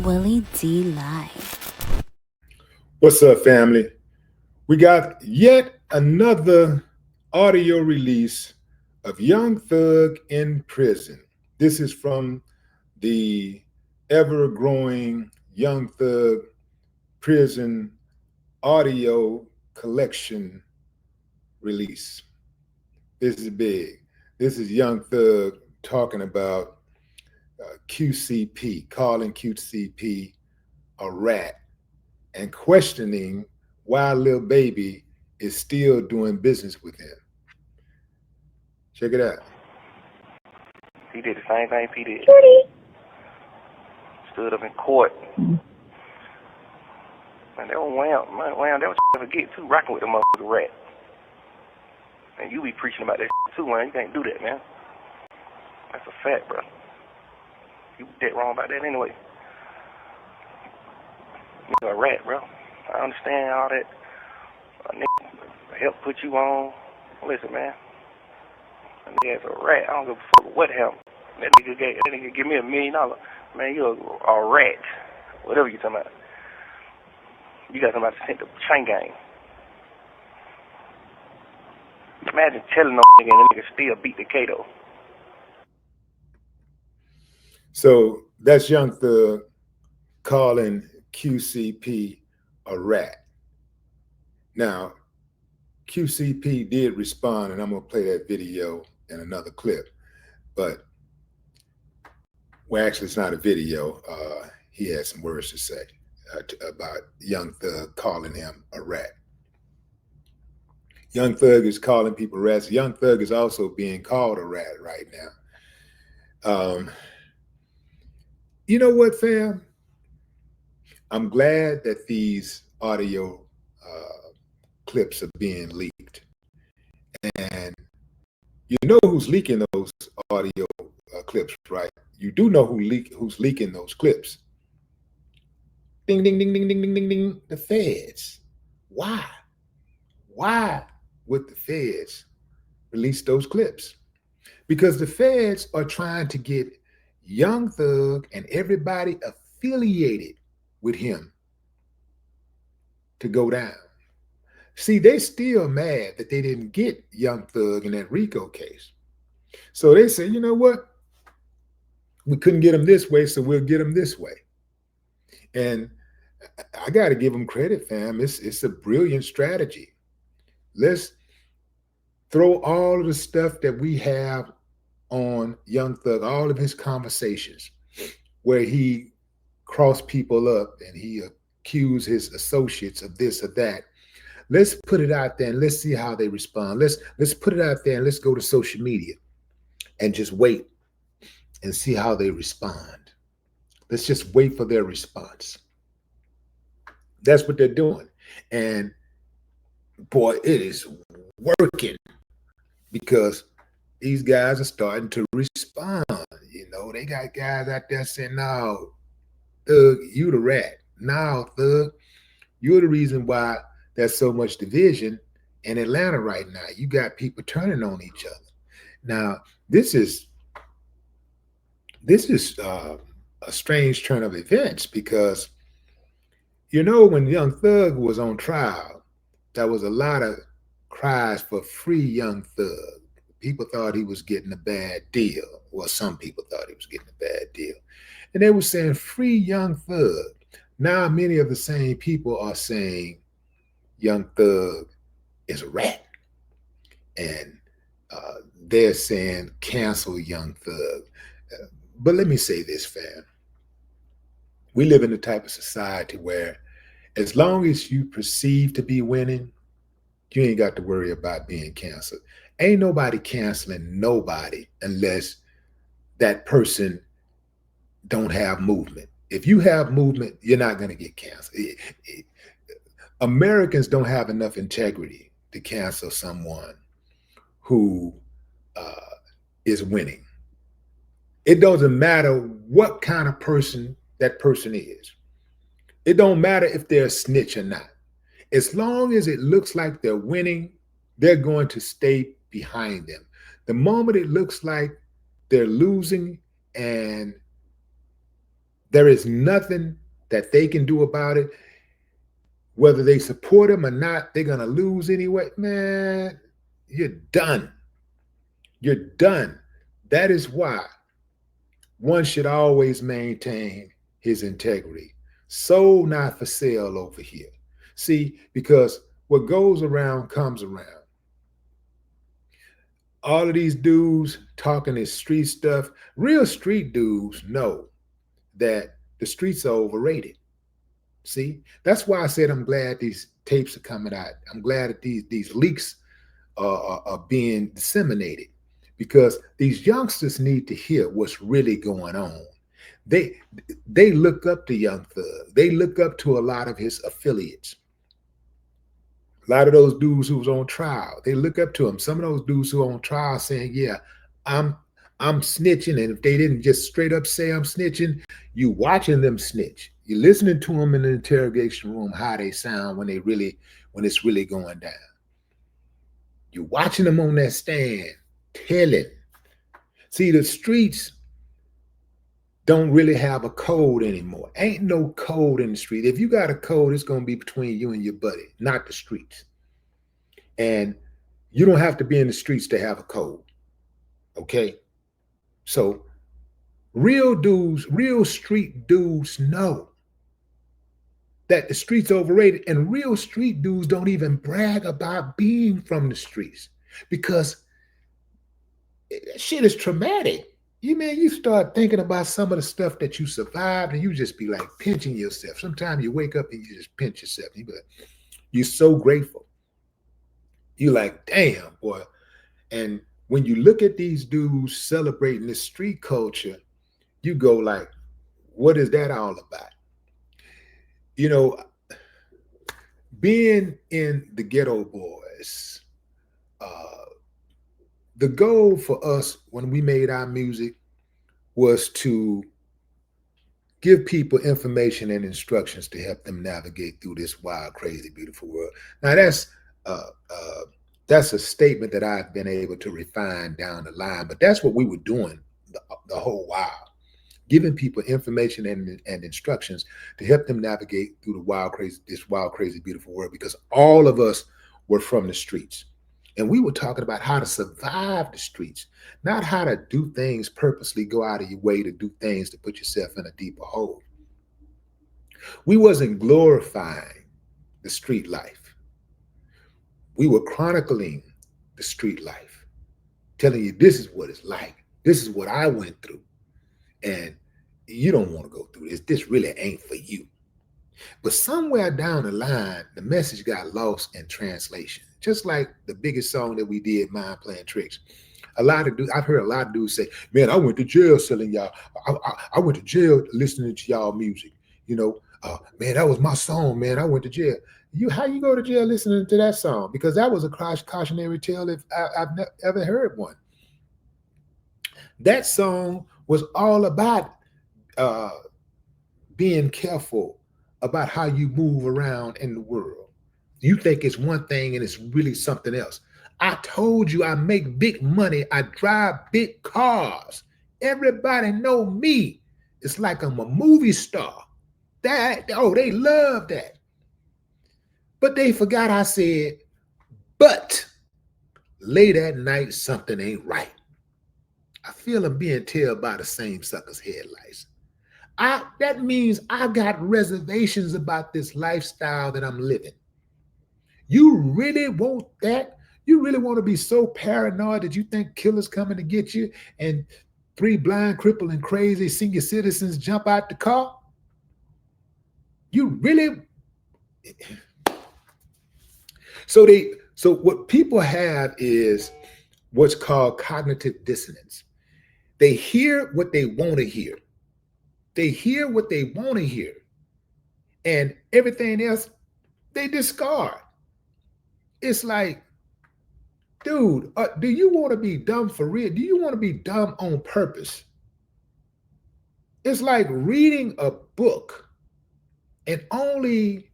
Willie D Live. What's up, family? We got yet another audio release of Young Thug in prison. This is from the ever growing Young Thug prison audio collection release. This is big. This is Young Thug talking about QCP, calling QCP a rat and questioning why Lil Baby is still doing business with him. Check it out. He did the same thing P did. Stood up in court. Man, that was Wham, that was ever get too, rocking with the motherfucking rat. And you be preaching about that too, man. You can't do that, man. That's a fact, bro. You dead wrong about that anyway. You're a rat, bro. I understand all that nigga help put you on. Listen, man. That nigga's a rat. I don't give a fuck what happened. That nigga give me $1 million. Man, you're a rat. Whatever you talking about. You got somebody to send the chain gang. Imagine telling no nigga and the nigga still beat the Kato. So that's Young Thug calling QCP a rat. Now, QCP did respond, and I'm going to play that video in another clip. But, well, actually, it's not a video. He had some words to say about Young Thug calling him a rat. Young Thug is calling people rats. Young Thug is also being called a rat right now. You know what, fam? I'm glad that these audio clips are being leaked. And you know who's leaking those audio clips, right? You do know who's leaking those clips. Ding, ding, ding, ding, ding, ding, ding, ding. The feds. Why? Why would the feds release those clips? Because the feds are trying to get Young Thug and everybody affiliated with him to go down. See, they still mad that they didn't get Young Thug in that RICO case. So they say, you know what? We couldn't get him this way, so we'll get him this way. And I got to give them credit, fam. It's a brilliant strategy. Let's throw all of the stuff that we have on Young Thug, all of his conversations where he crossed people up and he accused his associates of this or that. Let's put it out there and let's see how they respond. Let's put it out there and let's go to social media and just wait and see how they respond. Let's just wait for their response. That's what they're doing. And boy, it is working because these guys are starting to respond. You know, they got guys out there saying, no, Thug, you the rat. Now, Thug, you're the reason why there's so much division in Atlanta right now. You got people turning on each other. Now, this is a strange turn of events because, you know, when Young Thug was on trial, there was a lot of cries for free Young Thug. People thought he was getting a bad deal. Well, some people thought he was getting a bad deal. And they were saying, free Young Thug. Now, many of the same people are saying Young Thug is a rat. And they're saying, cancel Young Thug. But let me say this, fam. We live in a type of society where as long as you perceive to be winning, you ain't got to worry about being canceled. Ain't nobody canceling nobody unless that person don't have movement. If you have movement, you're not going to get canceled. Americans don't have enough integrity to cancel someone who is winning. It doesn't matter what kind of person that person is. It don't matter if they're a snitch or not. As long as it looks like they're winning, they're going to stay behind them. The moment it looks like they're losing and There is nothing that they can do about it. Whether they support him or not, they're going to lose anyway. Man, you're done. You're done. That is why one should always maintain his integrity. Sold not for sale over here. See, because what goes around comes around. All of these dudes talking this street stuff, real street dudes know that the streets are overrated. See, that's why I said I'm glad these tapes are coming out. I'm glad that these leaks are being disseminated, because these youngsters need to hear what's really going on. They look up to Young Thug. They look up to a lot of his affiliates. A lot of those dudes who was on trial, they look up to him. Some of those dudes who are on trial saying, yeah, I'm snitching. And if they didn't just straight up say I'm snitching, you watching them snitch. You're listening to them in the interrogation room, how they sound when it's really going down. You're watching them on that stand, telling. See, the streets don't really have a code anymore. Ain't no code in the street. If you got a code, it's going to be between you and your buddy, not the streets. And you don't have to be in the streets to have a code. Okay? So real dudes, real street dudes know that the streets are overrated, and real street dudes don't even brag about being from the streets, because shit is traumatic. You start thinking about some of the stuff that you survived, and you just be like pinching yourself. Sometimes you wake up and you just pinch yourself. You be like, you're so grateful. You're like, damn, boy. And when you look at these dudes celebrating this street culture, you go like, what is that all about? You know, being in the Ghetto Boys, the goal for us when we made our music was to give people information and instructions to help them navigate through this wild, crazy, beautiful world. Now that's a statement that I've been able to refine down the line, but that's what we were doing the whole while, giving people information and instructions to help them navigate through this wild, crazy, beautiful world, because all of us were from the streets. And we were talking about how to survive the streets, not how to do things purposely, go out of your way to do things to put yourself in a deeper hole. We wasn't glorifying the street life. We were chronicling the street life, telling you this is what it's like. This is what I went through. And you don't want to go through this. This really ain't for you. But somewhere down the line, the message got lost in translation. Just like the biggest song that we did, Mind Playing Tricks. I've heard a lot of dudes say, man, I went to jail selling y'all. I went to jail listening to y'all music. Man, that was my song, man. I went to jail. How you go to jail listening to that song? Because that was a cautionary tale if I've ever heard one. That song was all about being careful about how you move around in the world. You think it's one thing and it's really something else. I told you I make big money. I drive big cars. Everybody know me. It's like I'm a movie star. They love that. But they forgot I said, but late at night, something ain't right. I feel I'm being tailed by the same sucker's headlights. That means I got reservations about this lifestyle that I'm living. You really want that? You really want to be so paranoid that you think killers coming to get you and 3 blind, crippled, and crazy senior citizens jump out the car? You really? So what people have is what's called cognitive dissonance. They hear what they want to hear. They hear what they want to hear. And everything else, they discard. It's like, dude, do you want to be dumb for real? Do you want to be dumb on purpose? It's like reading a book and only,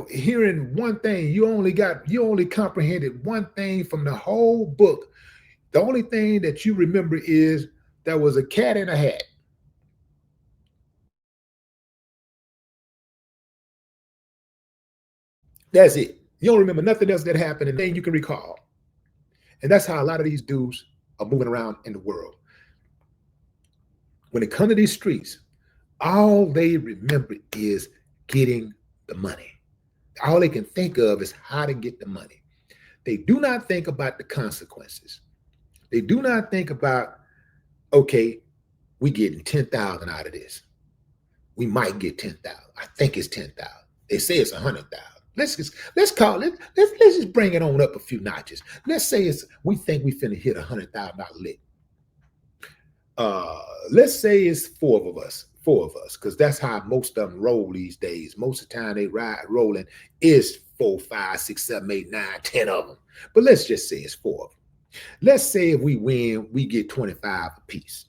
hearing one thing. You only comprehended one thing from the whole book. The only thing that you remember is there was a cat in a hat. That's it. You don't remember nothing else that happened, and then you can recall. And that's how a lot of these dudes are moving around in the world. When it comes to these streets, all they remember is getting the money. All they can think of is how to get the money. They do not think about the consequences. They do not think about, okay, we getting 10,000 out of this. We might get 10,000. I think it's 10,000. They say it's 100,000. Let's call it. Let's just bring it on up a few notches. Let's say we think we finna hit $100,000 lick. Let's say it's four of us, because that's how most of them roll these days. Most of the time they rolling is 4, 5, 6, 7, 8, 9, 10 of them. But let's just say it's 4 of them. Let's say if we win, we get 25 apiece.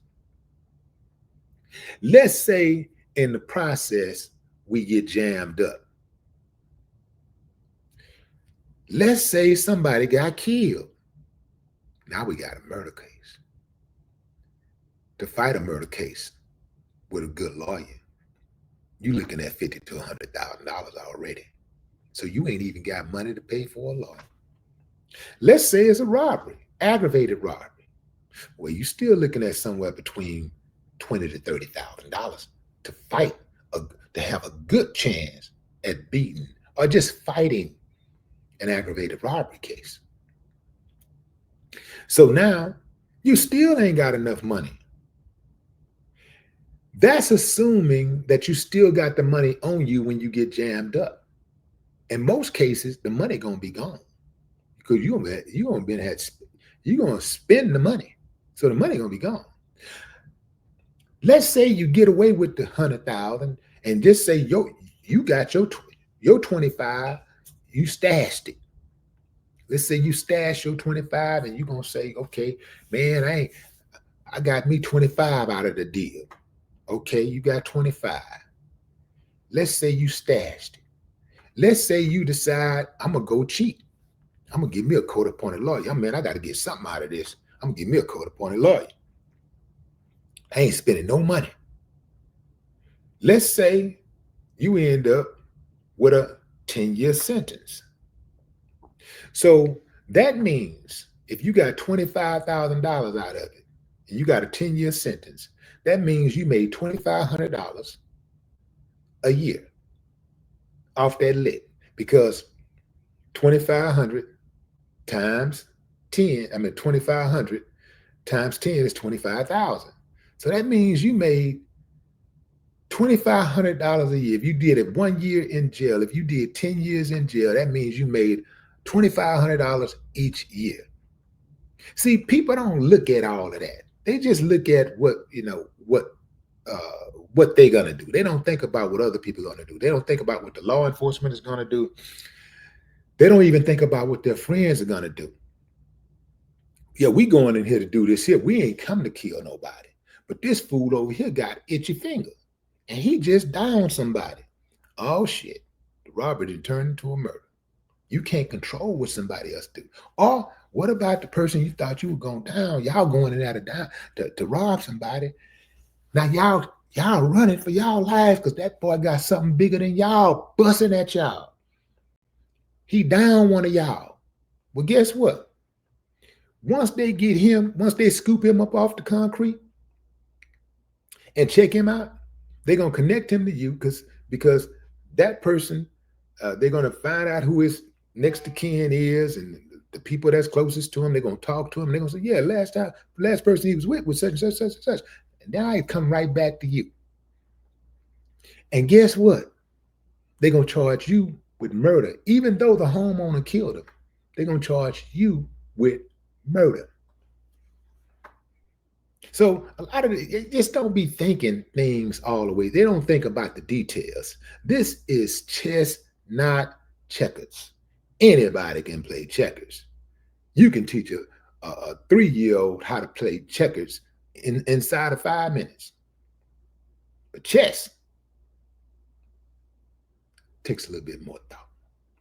Let's say in the process, we get jammed up. Let's say somebody got killed. Now we got a murder case. To fight a murder case with a good lawyer, you're looking at $50,000 to $100,000 already. So you ain't even got money to pay for a lawyer. Let's say it's a robbery, aggravated robbery. Well, you're still looking at somewhere between $20,000 to $30,000 to fight, to have a good chance at beating or just fighting an aggravated robbery case. So now you still ain't got enough money. That's assuming that you still got the money on you when you get jammed up. In most cases, the money gonna be gone because you're gonna spend the money, so the money gonna be gone. Let's say you get away with the 100,000, and just say you got your 25, you stashed it. Let's say you stash your 25, and you're gonna say, okay, man, I got me 25 out of the deal. Okay, you got 25. Let's say you stashed it. Let's say you decide, I'm going to go cheat. I'm going to give me a court-appointed lawyer. Man, I got to get something out of this. I'm going to give me a court-appointed lawyer. I ain't spending no money. Let's say you end up with a 10-year sentence. So that means if you got $25,000 out of it, and you got a 10-year sentence, that means you made $2,500 a year off that lick, because 2,500 times 10, 2,500 times 10 is 25,000. So that means you made $2,500 a year. If you did it 1 year in jail, if you did 10 years in jail, that means you made $2,500 each year. See, people don't look at all of that. They just look at what they're gonna do. They don't think about what other people are gonna do. They don't think about what the law enforcement is gonna do. They don't even think about what their friends are gonna do. Yeah, we going in here to do this here. We ain't come to kill nobody. But this fool over here got itchy finger, and he just downed somebody. Oh shit! The robbery turned into a murder. You can't control what somebody else do. Or what about the person you thought you were going down? Y'all going in there to rob somebody. Now y'all running for y'all lives because that boy got something bigger than y'all busting at y'all. He down one of y'all. Well, guess what? Once they get him, once they scoop him up off the concrete and check him out, they're going to connect him to you because that person, they're going to find out who his next to kin is, and the people that's closest to him. They're going to talk to him. They're going to say, yeah, last person he was with was such and such, such and such. And now I come right back to you. And guess what? They're going to charge you with murder. Even though the homeowner killed him, they're going to charge you with murder. So a lot of it, just don't be thinking things all the way. They don't think about the details. This is chess, not checkers. Anybody can play checkers. You can teach a 3-year-old how to play checkers inside of 5 minutes. But chess takes a little bit more thought,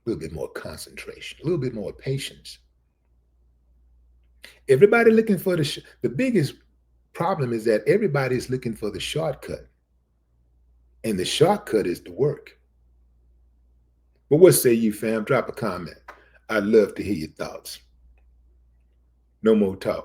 a little bit more concentration, a little bit more patience. Everybody looking for the biggest problem is that everybody's looking for the shortcut. And the shortcut is the work. But what say you, fam? Drop a comment. I'd love to hear your thoughts. No more talk.